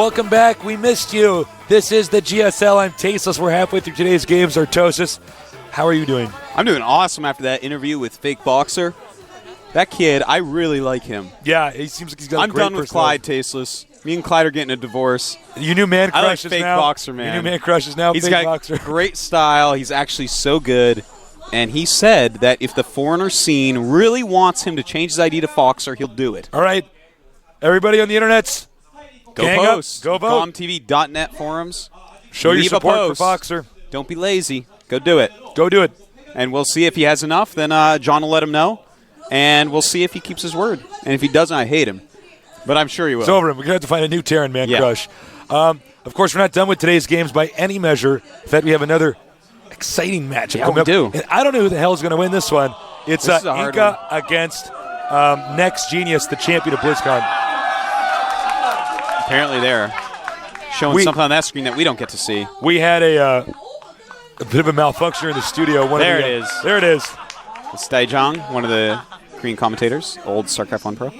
Welcome back. We missed you. This is the GSL. I'm Tasteless. We're halfway through today's games. Artosis, how are you doing? I'm doing awesome after that interview with Fake Boxer. That kid, I really like him. Yeah, he seems like he's got a great I'm done with Clyde, Tasteless. Me and Clyde are getting a divorce. You new man crushes I like Fake now. Boxer, man. You new man crushes now. He's Fake got Boxer. great style. He's actually so good. And he said that if the foreigner scene really wants him to change his ID to Foxer, he'll do it. All right. Everybody on the internets, go gang post. Up. Go vote. GomTV.net forums. Show your support for Foxer. Don't be lazy. Go do it. Go do it. And we'll see if he has enough. Then John will let him know. And we'll see if he keeps his word. And if he doesn't, I hate him. But I'm sure he will. It's over. We're going to have to find a new Terran Man crush. Of course, we're not done with today's games by any measure. In fact, we have another exciting matchup coming up. do. And I don't know who the hell is going to win this one. It's InCa one. against Next Genius, the champion of BlizzCon. Apparently they're showing something on that screen that we don't get to see. We had a bit of a malfunction in the studio. There it is. There it is. It's Daijong, one of the Korean commentators, old StarCraft 1 Pro.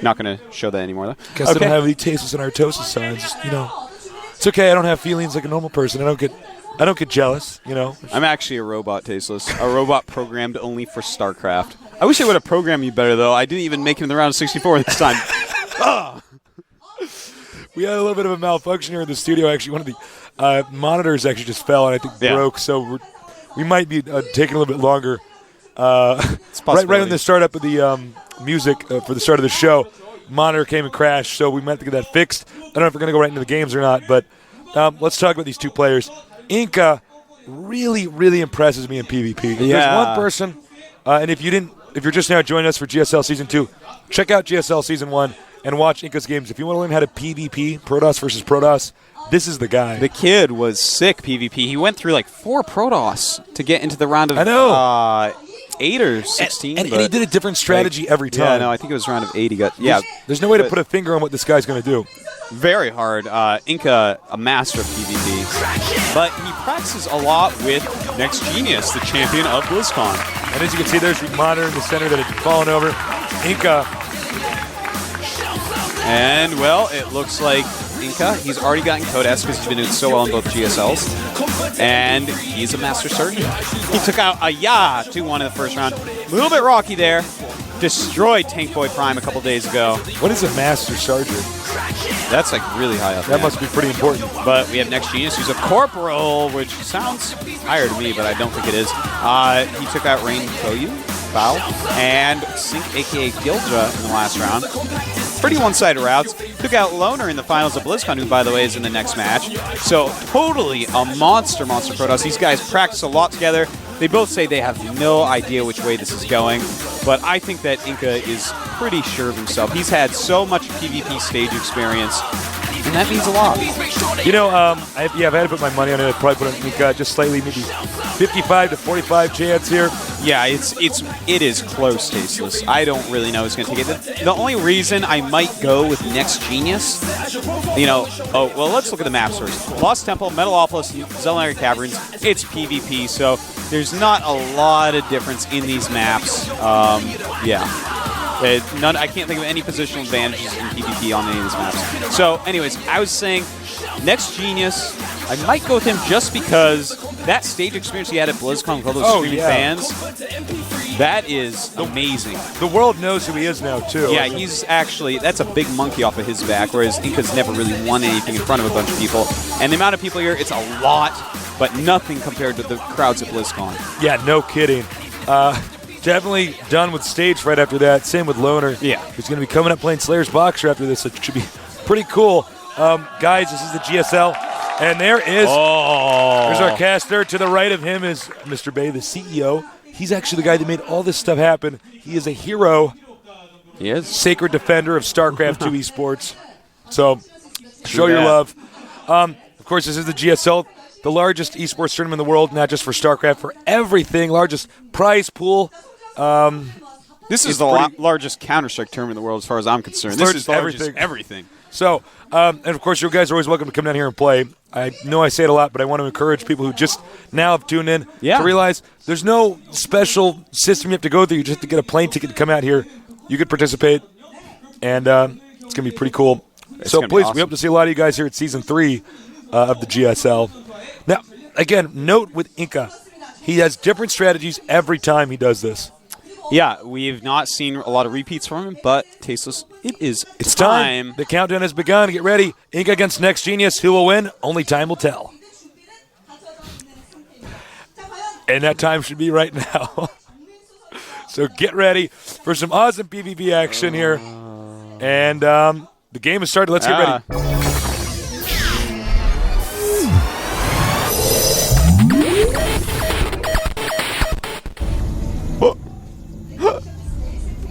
Not going to show that anymore, though. Guess I don't have any tastes and Artosis signs. Just, it's okay. I don't have feelings like a normal person. I don't get jealous, I'm actually a robot, Tasteless. A robot programmed only for StarCraft. I wish they would have programmed me better, though. I didn't even make it in the round of 64 this time. We had a little bit of a malfunction here in the studio. Actually, one of the monitors actually just fell and I think broke. So we might be taking a little bit longer. Right when the start up of the music for the start of the show, monitor came and crashed. So we might have to get that fixed. I don't know if we're going to go right into the games or not. But let's talk about these two players. InCa really, really impresses me in PvP. There's one person, and if you're just now joining us for GSL Season 2, check out GSL Season 1 and watch InCa's games. If you want to learn how to PvP, Protoss versus Protoss, this is the guy. The kid was sick PvP. He went through like 4 Protoss to get into the round of 8 or 16. And he did a different strategy every time. Yeah, no, I think it was round of 8 he got. There's no way to put a finger on what this guy's going to do. Very hard. InCa, a master of PvP. But he practices a lot with Next Genius, the champion of BlizzCon. And as you can see, there's the monitor in the center that had fallen over. InCa. And, well, it looks like InCa, he's already gotten Codex because he's been doing so well in both GSLs. And he's a master surgeon. He took out a 2-1 in the first round. A little bit rocky there. Destroyed Tank Boy Prime a couple days ago. What is a master sergeant? That's like really high up. That must be pretty important. But we have Next Genius, who's a corporal, which sounds higher to me, but I don't think it is. He took out Rain Koyu, Bao, and Sync, a.k.a. Gildra, in the last round. Pretty one-sided routes. Took out Loner in the finals of BlizzCon, who, by the way, is in the next match. So totally a monster Protoss. These guys practice a lot together. They both say they have no idea which way this is going, but I think that InCa is pretty sure of himself. He's had so much PvP stage experience, and that means a lot. I've had to put my money on it. I'd probably put on InCa just slightly, maybe 55 to 45 chance here. Yeah, it is close, Tasteless. I don't really know who's going to take it. The only reason I might go with Next Genius, let's look at the maps first. Lost Temple, Metalopolis, Zelenary Caverns, it's PvP, so there's not a lot of difference in these maps. I can't think of any positional advantages in PvP on any of these maps. So, anyways, I was saying Next Genius, I might go with him just because that stage experience he had at BlizzCon with all those streaming fans, that is amazing. The world knows who he is now, too. Yeah, that's a big monkey off of his back, whereas InCa's never really won anything in front of a bunch of people. And the amount of people here, it's a lot, but nothing compared to the crowds at BlizzCon. Yeah, no kidding. Definitely done with stage right after that. Same with Loner. Yeah. He's going to be coming up playing Slayer's Boxer after this, so it should be pretty cool. Guys, this is the GSL, and there is there's our caster. To the right of him is Mr. Bay, the CEO. He's actually the guy that made all this stuff happen. He is a hero. He is. Sacred defender of StarCraft 2 esports. So, show your love. Of course, this is the GSL, the largest esports tournament in the world, not just for StarCraft, for everything. Largest prize pool. This is the largest Counter-Strike tournament in the world as far as I'm concerned. This is everything. So, and of course, you guys are always welcome to come down here and play. I know I say it a lot, but I want to encourage people who just now have tuned in to realize there's no special system you have to go through. You just have to get a plane ticket to come out here. You could participate, and it's going to be pretty cool. So please, awesome. we hope to see a lot of you guys here at Season 3 of the GSL. Now, again, note with InCa, he has different strategies every time he does this. Yeah, we've not seen a lot of repeats from him, but Tasteless, it's time. The countdown has begun. Get ready. InCa against Next Genius. Who will win? Only time will tell. And that time should be right now. So get ready for some awesome PvP action here. And the game has started. Let's get ready.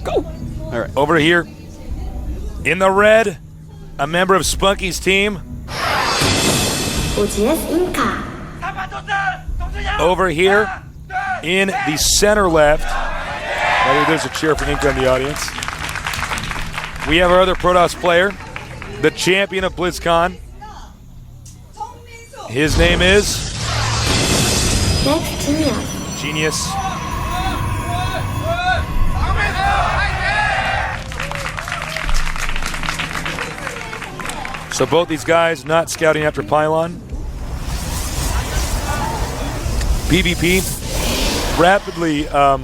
Go. All right. Over here in the red, a member of Spunky's team. Over here in the center left. There's a cheer for InCa in the audience. We have our other Protoss player, the champion of BlizzCon. His name is Genius. So both these guys not scouting after Pylon. PvP rapidly, I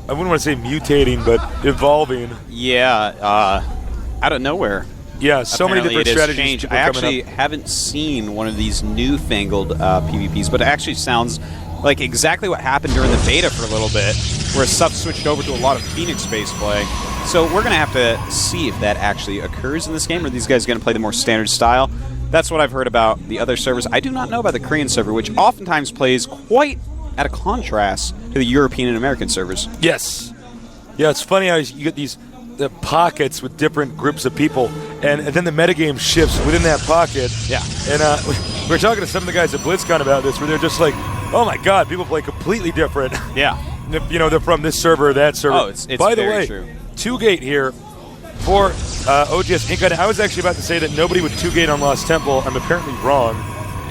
wouldn't want to say mutating, but evolving. Yeah, out of nowhere. Yeah, so many different strategies. I actually haven't seen one of these newfangled PvPs, but it actually sounds like exactly what happened during the beta for a little bit, where stuff switched over to a lot of Phoenix-based play. So we're going to have to see if that actually occurs in this game, or these guys are going to play the more standard style. That's what I've heard about the other servers. I do not know about the Korean server, which oftentimes plays quite at a contrast to the European and American servers. Yes. Yeah, it's funny how you get the pockets with different groups of people, and then the metagame shifts within that pocket. Yeah. And we were talking to some of the guys at BlizzCon about this, where they're just like, oh my God, people play completely different. Yeah. You know, they're from this server or that server. Oh, it's By the very way, true. 2-gate here for OGS InCa. I was actually about to say that nobody would 2-gate on Lost Temple. I'm apparently wrong.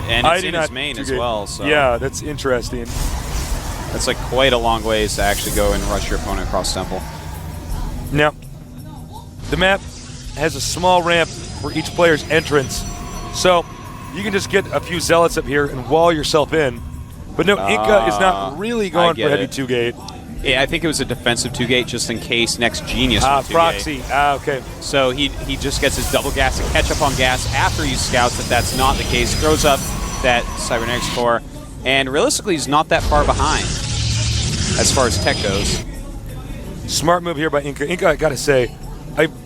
And it's in his main as well. So yeah, that's interesting. That's like quite a long ways to actually go and rush your opponent across Temple. Now, the map has a small ramp for each player's entrance, so you can just get a few zealots up here and wall yourself in. But no, InCa is not really going for heavy 2-gate. Yeah, I think it was a defensive 2-gate just in case Next Genius went 2-gate. Proxy. Okay. So he just gets his double gas to catch up on gas after he scouts that that's not the case, throws up that Cybernetics core, and realistically he's not that far behind as far as tech goes. Smart move here by InCa. InCa, I gotta say,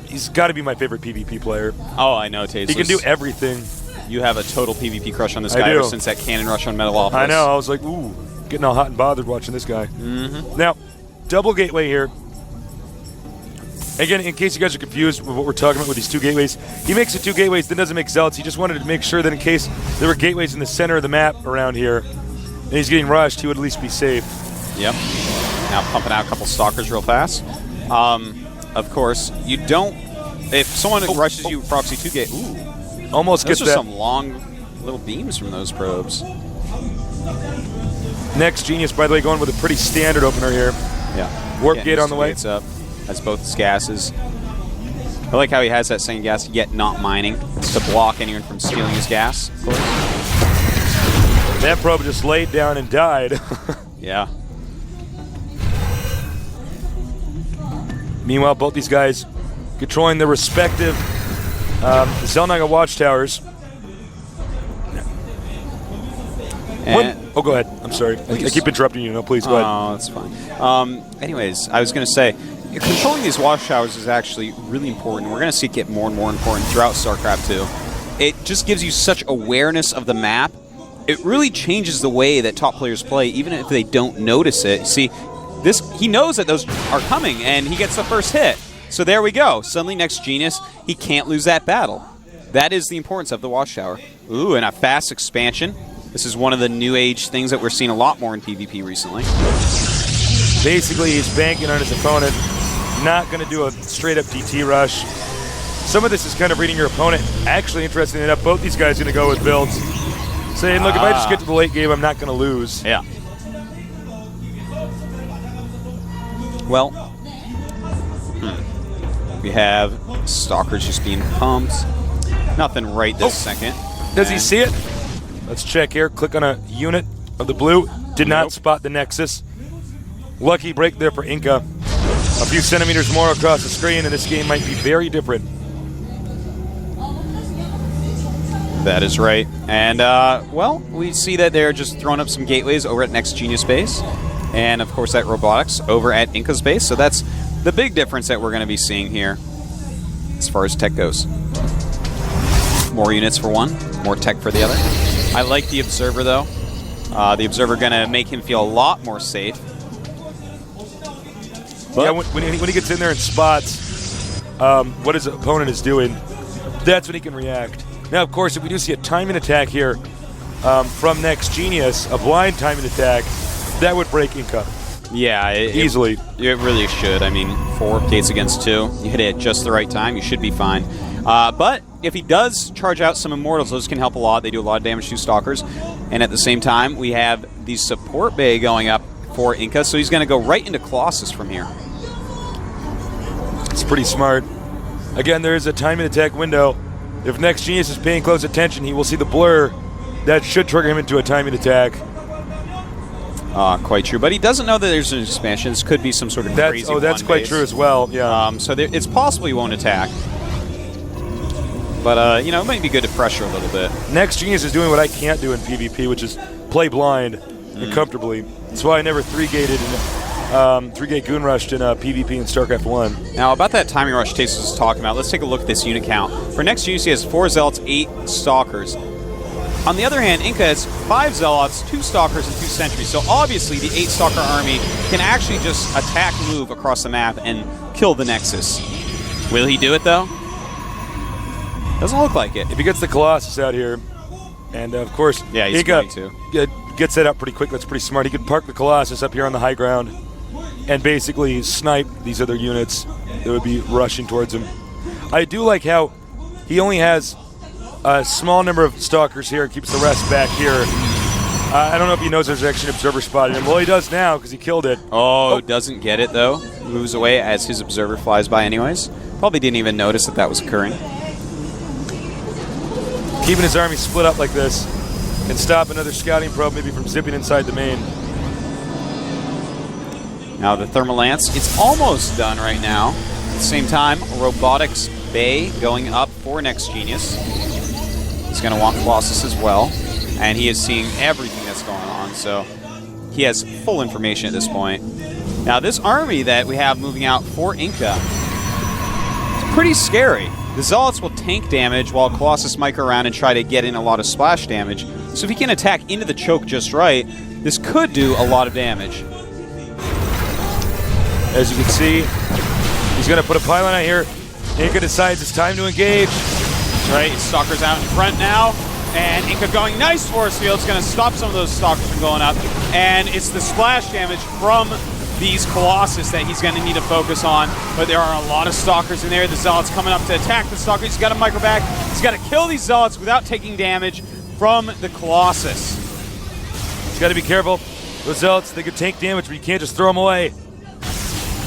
he's got to be my favorite PvP player. Oh, I know, Tasteless. He can do everything. You have a total PvP crush on this guy ever since that cannon rush on Metalopolis. I know. I was like, ooh, getting all hot and bothered watching this guy. Now, double gateway here. Again, in case you guys are confused with what we're talking about with these 2 gateways, he makes it 2 gateways, then doesn't make zealots. He just wanted to make sure that in case there were gateways in the center of the map around here, and he's getting rushed, he would at least be safe. Yep. Now pumping out a couple stalkers real fast. Of course, you don't... If someone rushes you proxy 2-gate... Ooh. Almost gets that. Those are some long little beams from those probes. Next Genius, by the way, going with a pretty standard opener here. Yeah. Warp gate on the way. Up. That's both his gases. I like how he has that same gas, yet not mining. It's to block anyone from stealing his gas, of course. That probe just laid down and died. Yeah. Meanwhile, both these guys controlling their respective Zelnaga watchtowers. Oh, go ahead. I'm sorry. I keep interrupting you. No, please, go ahead. Oh, that's fine. Anyways, I was going to say, controlling these watchtowers is actually really important. We're going to see it get more and more important throughout StarCraft 2. It just gives you such awareness of the map. It really changes the way that top players play, even if they don't notice it. See, he knows that those are coming, and he gets the first hit. So there we go. Suddenly, Next Genius, he can't lose that battle. That is the importance of the watchtower. Ooh, and a fast expansion. This is one of the new age things that we're seeing a lot more in PvP recently. Basically, he's banking on his opponent, not going to do a straight-up DT rush. Some of this is kind of reading your opponent. Actually, interestingly enough, both these guys are going to go with builds. Saying, look, if I just get to the late game, I'm not going to lose. Yeah. Well, We have Stalkers just being pumped. Nothing right this second. Does he see it? Let's check here. Click on a unit of the blue. Did not spot the Nexus. Lucky break there for InCa. A few centimeters more across the screen, and this game might be very different. That is right. And, well, we see that they're just throwing up some gateways over at Next Genius base. And, of course, that Robotics over at InCa's base. So that's the big difference that we're going to be seeing here as far as tech goes. More units for one, more tech for the other. I like the Observer, though. The Observer going to make him feel a lot more safe. But yeah, when he gets in there and spots what his opponent is doing, that's when he can react. Now, of course, if we do see a timing attack here from Next Genius, a blind timing attack, that would break InCa. Yeah, easily. It really should. I mean, 4 gates against 2. You hit it at just the right time, you should be fine. But if he does charge out some Immortals, those can help a lot. They do a lot of damage to Stalkers. And at the same time, we have the support bay going up for InCa, so he's going to go right into Colossus from here. It's pretty smart. Again, there is a timing attack window. If Next Genius is paying close attention, he will see the blur. That should trigger him into a timing attack. Quite true. But he doesn't know that there's an expansion. This could be some sort of crazy Oh, that's quite true as well, yeah. So it's possible he won't attack. But, you know, it might be good to pressure a little bit. Next Genius is doing what I can't do in PvP, which is play blind and comfortably. That's why I never 3-gated and 3-gate Goon Rushed in PvP in StarCraft 1. Now, about that timing rush Taste was talking about, let's take a look at this unit count. For Next Genius, he has 4 Zealots, 8 Stalkers. On the other hand, InCa has 5 Zealots, 2 Stalkers, and 2 Sentries. So obviously, the 8 Stalker army can actually just attack, move across the map, and kill the Nexus. Will he do it, though? Doesn't look like it. If he gets the Colossus out here, and of course, yeah, he's going to. Gets that up pretty quick. That's pretty smart. He could park the Colossus up here on the high ground and basically snipe these other units that would be rushing towards him. I do like how he only has a small number of Stalkers here and keeps the rest back here. I don't know if he knows there's actually an Observer spotting him. Well, he does now because he killed it. Oh, doesn't get it, though. Moves away as his Observer flies by anyways. Probably didn't even notice that was occurring. Keeping his army split up like this can stop another scouting probe maybe from zipping inside the main. Now the Thermal Lance, it's almost done right now. At the same time, Robotics Bay going up for Next Genius. He's going to want Colossus as well. And he is seeing everything that's going on, so he has full information at this point. Now this army that we have moving out for InCa is pretty scary. The Zealots will tank damage while Colossus might go around and try to get in a lot of splash damage. So if he can attack into the choke just right, this could do a lot of damage. As you can see, he's going to put a pylon out here. InCa decides it's time to engage. Right, Stalker's out in front now. And InCa going nice force field. It's going to stop some of those Stalkers from going up. And it's the splash damage from these Colossus that he's going to need to focus on. But there are a lot of Stalkers in there. The Zealots coming up to attack the Stalkers. He's got to micro back. He's got to kill these Zealots without taking damage from the Colossus. He's got to be careful. Those Zealots, they could take damage, but you can't just throw them away.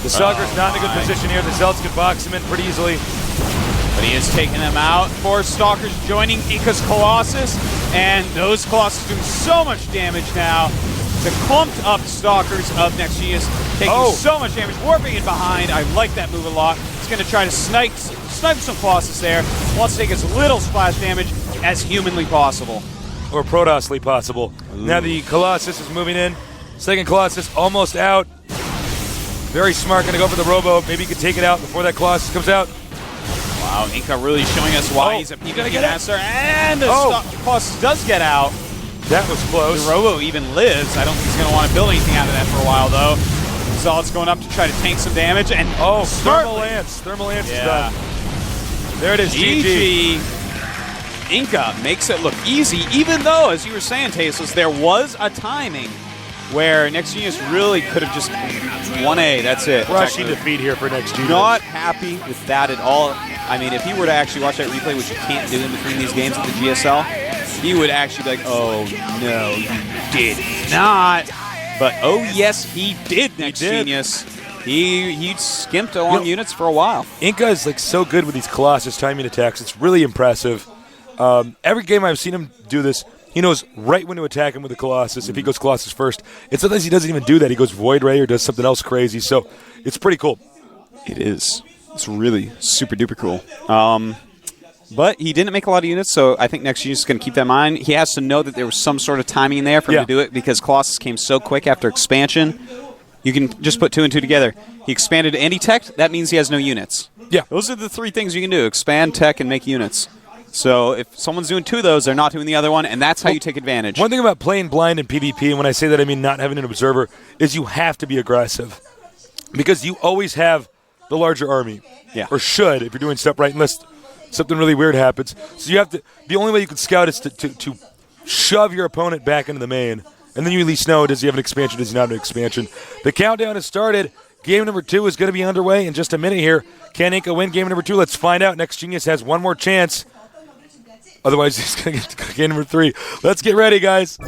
The Stalker's not in a good position here. The Zealots can box him in pretty easily. But he is taking them out. 4 Stalkers joining InCa's Colossus. And those Colossus doing so much damage now. The clumped up Stalkers of Next Genius taking so much damage, warping in behind. I like that move a lot. He's going to try to snipe some Colossus there. Wants to take as little splash damage as humanly possible. Or Protosly possible. Ooh. Now the Colossus is moving in. Second Colossus almost out. Very smart, going to go for the Robo. Maybe he can take it out before that Colossus comes out. Wow, InCa really showing us why he's a PvP master. And the Colossus does get out. That was close. The Robo even lives. I don't think he's going to want to build anything out of that for a while, though. Zealot's going up to try to tank some damage. And Thermal Lance. Thermal Lance is done. There it is, GG. InCa makes it look easy, even though, as you were saying, Tasteless, there was a timing where Next Genius really could have just 1A, that's it. Rushing defeat here for Next Genius. Not happy with that at all. I mean, if he were to actually watch that replay, which you can't do in between these games with the GSL, he would actually be like, oh, no, you did not. But, oh, yes, he did, Next Genius. He skimped on units for a while. InCa is like so good with these Colossus timing attacks. It's really impressive. Every game I've seen him do this, he knows right when to attack him with the Colossus if he goes Colossus first. And sometimes he doesn't even do that. He goes Void Ray or does something else crazy. So it's pretty cool. It is. It's really super duper cool. But he didn't make a lot of units, so I think next year he's going to keep that in mind. He has to know that there was some sort of timing there for him to do it because Colossus came so quick after expansion. You can just put 2 and 2 together. He expanded and he teched. That means he has no units. Yeah. Those are the 3 things you can do: expand, tech, and make units. So if someone's doing 2 of those, they're not doing the other one, and that's how you take advantage. One thing about playing blind in PvP, and when I say that I mean not having an observer, is you have to be aggressive. Because you always have the larger army. Yeah. Or should, if you're doing stuff right, unless something really weird happens. So you have to. The only way you can scout is to shove your opponent back into the main, and then you at least know, does he have an expansion, does he not have an expansion. The countdown has started. Game number 2 is going to be underway in just a minute here. Can InCa win game number 2? Let's find out. Next Genius has one more chance. Otherwise, he's going to get to game number 3. Let's get ready, guys.